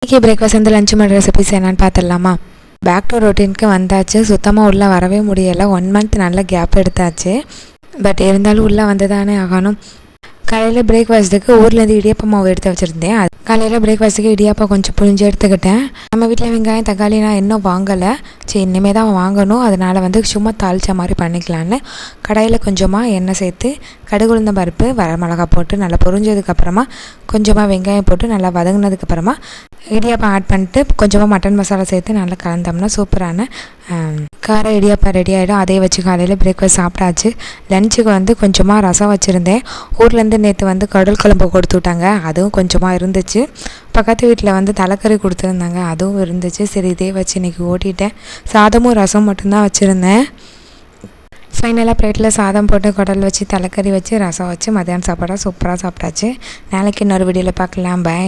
இன்றைக்கி பிரேக்ஃபாஸ்ட் வந்து லஞ்ச் மாதிரி ரெசிபிஸ் என்னென்னு பார்த்துடலாமா? பேக் டு ரொட்டீனுக்கு வந்தாச்சு. சுத்தமாக உள்ளே வரவே முடியலை. 1 மந்த் நல்ல கேப் எடுத்தாச்சு. பட் இருந்தாலும் உள்ளே வந்து தானே ஆகணும். காலையில் பிரேக்ஃபாஸ்ட்டுக்கு ஊர்லேருந்து இடியாப்பம் மாவு எடுத்து வச்சுருந்தேன். காலையில் பிரேக்ஃபாஸ்ட்டுக்கு இடியாப்பம் கொஞ்சம் புழிஞ்சு எடுத்துக்கிட்டேன். நம்ம வீட்டில் வெங்காயம் தக்காளி நான் இன்னும் வாங்கலை. சரி, இனிமேல் தான் வாங்கணும். அதனால் வந்து சும்மா தாளித்த மாதிரி பண்ணிக்கலான்னு கடாயில் கொஞ்சமாக எண்ணெய் சேர்த்து கடுகு உளுந்தம் பருப்பு வரமிளகா போட்டு நல்லா பொரிஞ்சதுக்கப்புறமா கொஞ்சமாக வெங்காயம் போட்டு நல்லா வதங்கினதுக்கப்புறமா இடியாப்பம் ஆட் பண்ணிட்டு கொஞ்சமாக மட்டன் மசாலா சேர்த்து நல்லா கலந்தோம்னா சூப்பரான கார இடியாப்பம் ரெடி ஆகிடும். அதே வச்சு காலையில் பிரேக்ஃபாஸ்ட் சாப்பிட்டாச்சு. லஞ்சுக்கு வந்து கொஞ்சமாக ரசம் வச்சுருந்தேன். ஊர்லேருந்து நேற்று வந்து கடல் குழம்பு கொடுத்து விட்டாங்க. அதுவும் கொஞ்சமாக இருந்துச்சு. பக்கத்து வீட்டில் வந்து தலைக்கறி கொடுத்துருந்தாங்க. அதுவும் இருந்துச்சு. சரி, இதே வச்சு இன்றைக்கி ஓட்டிட்டேன். சாதமும் ரசம் மட்டும்தான் வச்சுருந்தேன். ஃபைனலாக பிளேட்டில் சாதம் போட்டு குடல் வச்சு தலைக்கறி வச்சு ரசம் வச்சு மத்தியானம் சாப்பாடாக சூப்பராக சாப்பிட்டாச்சு. நாளைக்கு இன்னொரு வீடியோவில் பார்க்கலாம். பை.